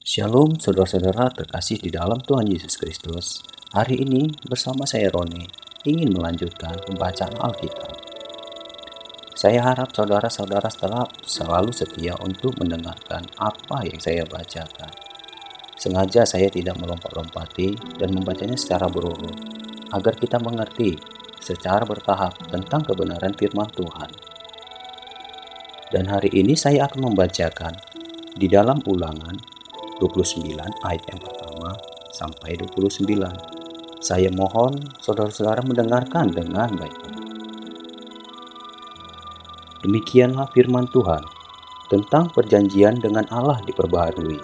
Shalom saudara-saudara terkasih di dalam Tuhan Yesus Kristus. Hari ini bersama saya Roni ingin melanjutkan pembacaan Alkitab. Saya harap saudara-saudara selalu setia untuk mendengarkan apa yang saya bacakan. Sengaja saya tidak melompat-lompati dan membacanya secara berurut, agar kita mengerti secara bertahap tentang kebenaran firman Tuhan. Dan hari ini saya akan membacakan di dalam Ulangan 29 ayat yang pertama sampai 29. Saya mohon saudara-saudara mendengarkan dengan baik-baik. Demikianlah firman Tuhan tentang perjanjian dengan Allah diperbaharui.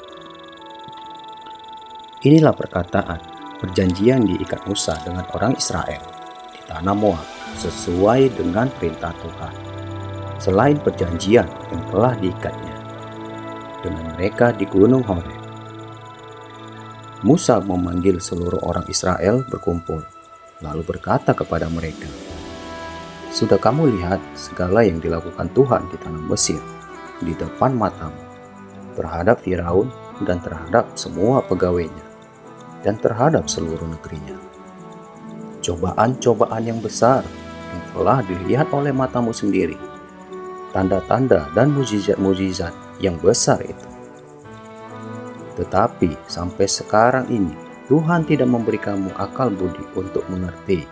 Inilah perkataan perjanjian diikat Musa dengan orang Israel di tanah Moab sesuai dengan perintah Tuhan, selain perjanjian yang telah diikatnya dengan mereka di Gunung Horeb. Musa memanggil seluruh orang Israel berkumpul, lalu berkata kepada mereka, "Sudah kamu lihat segala yang dilakukan Tuhan di tanah Mesir, di depan matamu, terhadap Firaun dan terhadap semua pegawainya, dan terhadap seluruh negerinya. Cobaan-cobaan yang besar yang telah dilihat oleh matamu sendiri, tanda-tanda dan mukjizat-mukjizat yang besar itu. Tetapi sampai sekarang ini Tuhan tidak memberi kamu akal budi untuk mengerti,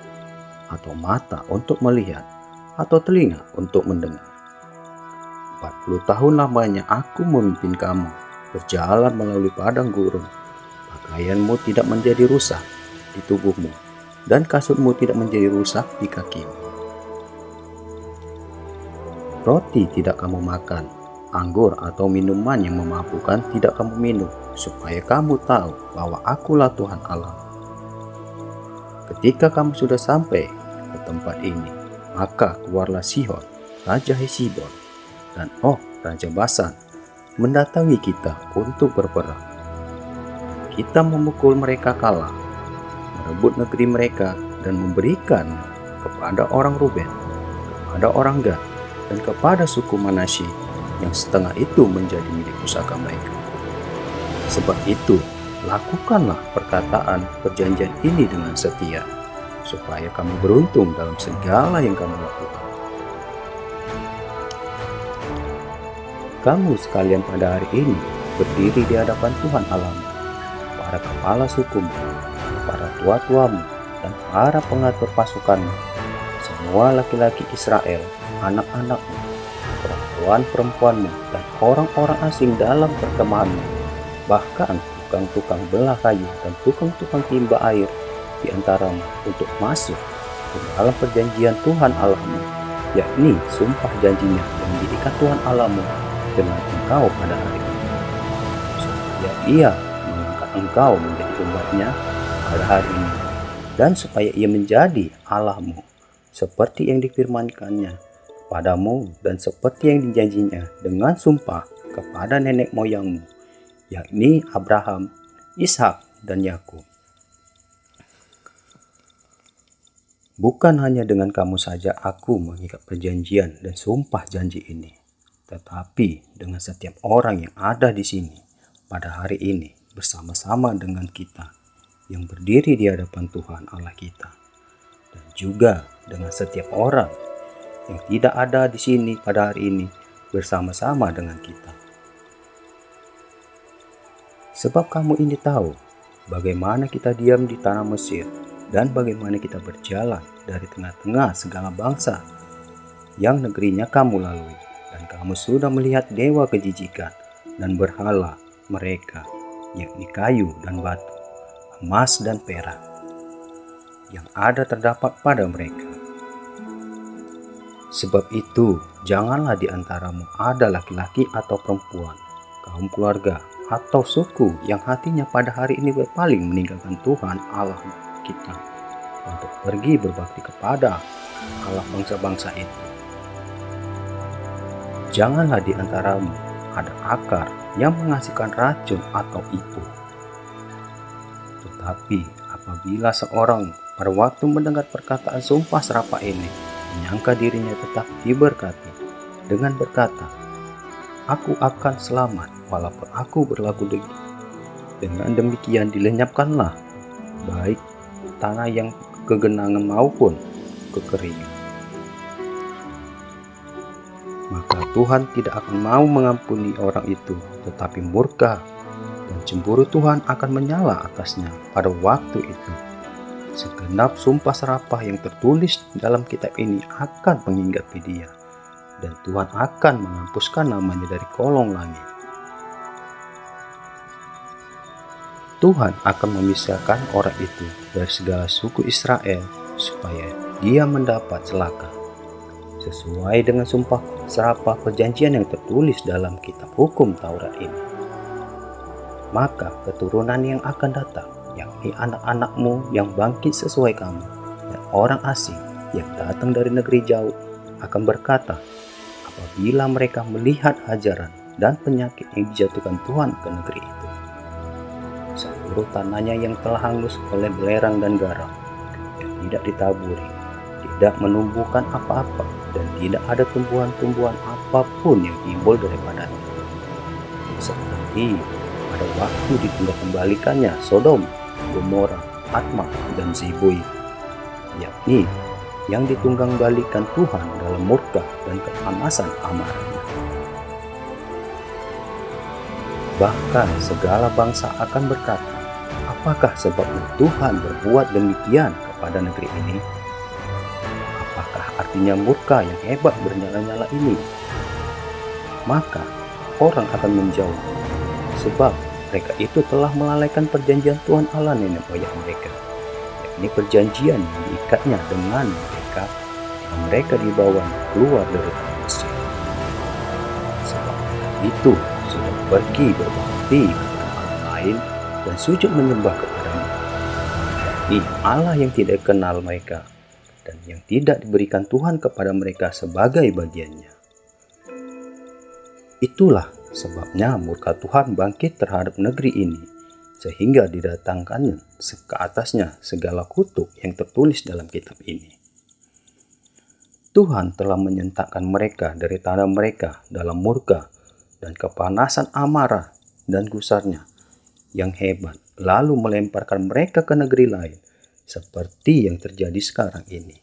atau mata untuk melihat, atau telinga untuk mendengar. 40 tahun lamanya aku memimpin kamu berjalan melalui padang gurun. Pakaianmu tidak menjadi rusak di tubuhmu, dan kasutmu tidak menjadi rusak di kakimu. Roti tidak kamu makan, anggur atau minuman yang memabukkan tidak kamu minum, supaya kamu tahu bahwa akulah Tuhan Allah. Ketika kamu sudah sampai ke tempat ini, maka keluarlah Sihon, Raja Hesibon, dan Og, Raja Basan, mendatangi kita untuk berperang. Kita memukul mereka kalah, merebut negeri mereka, dan memberikan kepada orang Ruben, kepada orang Gad, dan kepada suku Manasye, yang setengah itu menjadi milik pusaka mereka. Sebab itu, lakukanlah perkataan perjanjian ini dengan setia, supaya kamu beruntung dalam segala yang kamu lakukan. Kamu sekalian pada hari ini berdiri di hadapan Tuhan Allahmu, para kepala sukumu, para tua-tuamu, dan para pengatur pasukanmu, semua laki-laki Israel, anak-anakmu, perempuan-perempuanmu, dan orang-orang asing dalam perkemahanmu, bahkan tukang-tukang belah kayu dan tukang-tukang timba air di antaramu, untuk masuk ke dalam perjanjian Tuhan Allahmu, yakni sumpah janjinya yang diikat Tuhan Allahmu dengan engkau pada hari ini, supaya ia mengangkat engkau menjadi umatnya pada hari ini, dan supaya ia menjadi Allahmu seperti yang difirmankannya padamu dan seperti yang dijanjinya dengan sumpah kepada nenek moyangmu, yakni Abraham, Ishak, dan Yakub. Bukan hanya dengan kamu saja aku mengikat perjanjian dan sumpah janji ini, tetapi dengan setiap orang yang ada di sini pada hari ini bersama-sama dengan kita yang berdiri di hadapan Tuhan Allah kita, dan juga dengan setiap orang yang tidak ada di sini pada hari ini bersama-sama dengan kita. Sebab kamu ini tahu bagaimana kita diam di tanah Mesir, dan bagaimana kita berjalan dari tengah-tengah segala bangsa yang negerinya kamu lalui, dan kamu sudah melihat dewa kejijikan dan berhala mereka, yakni kayu dan batu, emas dan perak, yang ada terdapat pada mereka. Sebab itu, janganlah di antaramu ada laki-laki atau perempuan, kaum keluarga, atau suku yang hatinya pada hari ini berpaling meninggalkan Tuhan Allah kita untuk pergi berbakti kepada Allah bangsa-bangsa itu. Janganlah di antaramu ada akar yang menghasilkan racun atau ibu. Tetapi apabila seorang pada waktu mendengar perkataan sumpah serapah ini menyangka dirinya tetap diberkati dengan berkata, "Aku akan selamat walaupun aku berlaku Dengan demikian dilenyapkanlah baik tanah yang kegenangan maupun kekeringan. Maka Tuhan tidak akan mau mengampuni orang itu, tetapi murka dan cemburu Tuhan akan menyala atasnya pada waktu itu. Segenap sumpah serapah yang tertulis dalam kitab ini akan mengingat dia, dan Tuhan akan menghapuskan namanya dari kolong langit. Tuhan akan memisahkan orang itu dari segala suku Israel supaya dia mendapat celaka, sesuai dengan sumpah serapah perjanjian yang tertulis dalam kitab hukum Taurat ini. Maka keturunan yang akan datang, yakni anak-anakmu yang bangkit sesuai kamu, dan orang asing yang datang dari negeri jauh akan berkata, apabila mereka melihat hajaran dan penyakit yang dijatuhkan Tuhan ke negeri itu, seluruh tanahnya yang telah hangus oleh belerang dan garam, yang tidak ditaburi, tidak menumbuhkan apa-apa, dan tidak ada tumbuhan-tumbuhan apapun yang timbul daripadanya. Seperti pada waktu ditunda kembalikannya Sodom, Gomora, Admah, dan Zeboim, yakni yang ditunggang balikan Tuhan dalam murka dan kepanasan amarahnya. Bahkan segala bangsa akan berkata, apakah sebabnya Tuhan berbuat demikian kepada negeri ini? Apakah artinya murka yang hebat bernyala-nyala ini? Maka orang akan menjawab, sebab mereka itu telah melalaikan perjanjian Tuhan Allah nenek moyang mereka, yakni perjanjian yang diikatnya dengan mereka ketika mereka dibawa keluar dari tanah Mesir. Sebab mereka itu sudah pergi berbakti kepada Allah lain dan sujud menyembah kepadanya, yakni Allah yang tidak kenal mereka dan yang tidak diberikan Tuhan kepada mereka sebagai bagiannya. Itulah sebabnya murka Tuhan bangkit terhadap negeri ini, sehingga didatangkannya ke atasnya segala kutuk yang tertulis dalam kitab ini. Tuhan telah menyentakkan mereka dari tanah mereka dalam murka dan kepanasan amarah dan gusarnya yang hebat, lalu melemparkan mereka ke negeri lain, seperti yang terjadi sekarang ini.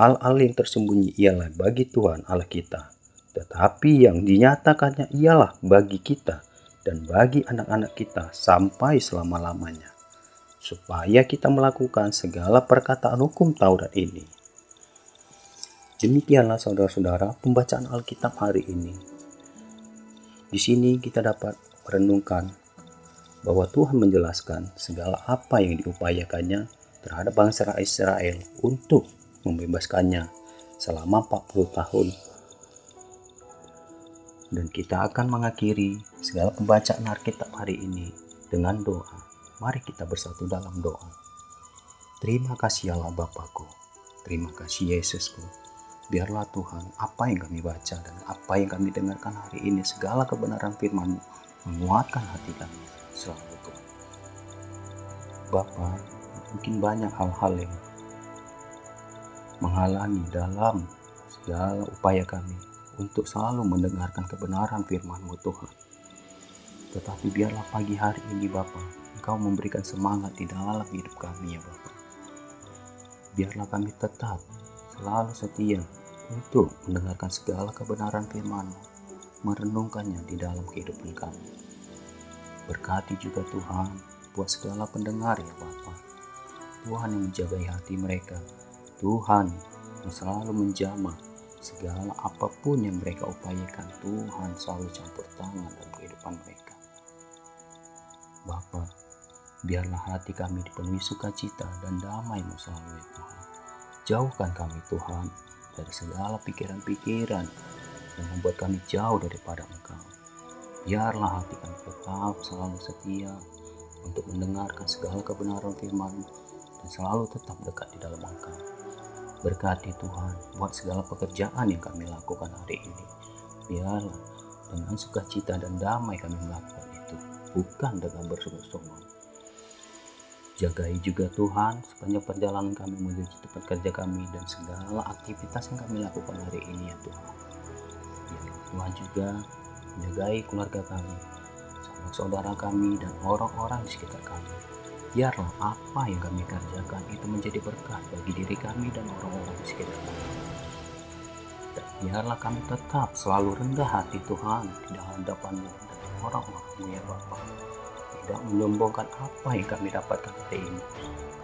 Hal-hal yang tersembunyi ialah bagi Tuhan Allah kita, tetapi yang dinyatakannya ialah bagi kita dan bagi anak-anak kita sampai selama-lamanya, supaya kita melakukan segala perkataan hukum Taurat ini. Demikianlah saudara-saudara pembacaan Alkitab hari ini. Di sini kita dapat merenungkan bahwa Tuhan menjelaskan segala apa yang diupayakannya terhadap bangsa Israel untuk membebaskannya selama 40 tahun. Dan kita akan mengakhiri segala pembacaan Alkitab hari ini dengan doa. Mari kita bersatu dalam doa. Terima kasih Allah Bapakku, terima kasih Yesusku. Biarlah Tuhan apa yang kami baca dan apa yang kami dengarkan hari ini, segala kebenaran firman-Mu menguatkan hati kami selalu Tuhan. Bapa, mungkin banyak hal-hal yang menghalangi dalam segala upaya kami untuk selalu mendengarkan kebenaran firman-Mu Tuhan. Tetapi biarlah pagi hari ini Bapa, Engkau memberikan semangat di dalam hidup kami ya Bapa. Biarlah kami tetap selalu setia untuk mendengarkan segala kebenaran firman-Mu, merenungkannya di dalam kehidupan kami. Berkati juga Tuhan buat segala pendengar ya Bapa. Tuhan yang menjagai hati mereka, Tuhan yang selalu menjamah segala apapun yang mereka upayakan. Tuhan selalu campur tangan dalam kehidupan mereka. Bapa, biarlah hati kami dipenuhi sukacita dan damai-Mu selalu ya Tuhan. Jauhkan kami Tuhan dari segala pikiran-pikiran yang membuat kami jauh daripada Engkau. Biarlah hati kami tetap selalu setia untuk mendengarkan segala kebenaran firman-Mu dan selalu tetap dekat di dalam Engkau. Berkati Tuhan buat segala pekerjaan yang kami lakukan hari ini. Biarlah dengan sukacita dan damai kami melakukan itu, bukan dengan bersungut-sungut. Jagai juga Tuhan sepanjang perjalanan kami menuju tempat kerja kami dan segala aktivitas yang kami lakukan hari ini ya Tuhan. Biarlah Tuhan juga menjagai keluarga kami, saudara kami, dan orang-orang di sekitar kami. Biarlah apa yang kami kerjakan itu menjadi berkat bagi diri kami dan orang-orang di sekitar kami. Dan biarlah kami tetap selalu rendah hati Tuhan di hadapan-Mu dan orang-orang-Mu ya Bapa. Tidak menyombongkan apa yang kami dapatkan hari ini,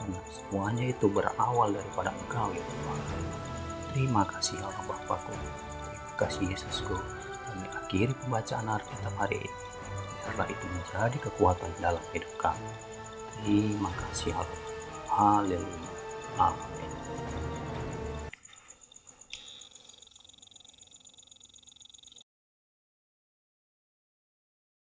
karena semuanya itu berawal daripada Engkau ya Bapa. Terima kasih Allah Bapakku, terima kasih Yesusku. Kami akhiri pembacaan Alkitab hari ini. Biarlah itu menjadi kekuatan dalam hidup kami. Terima kasih Allah. Haleluya. Amin.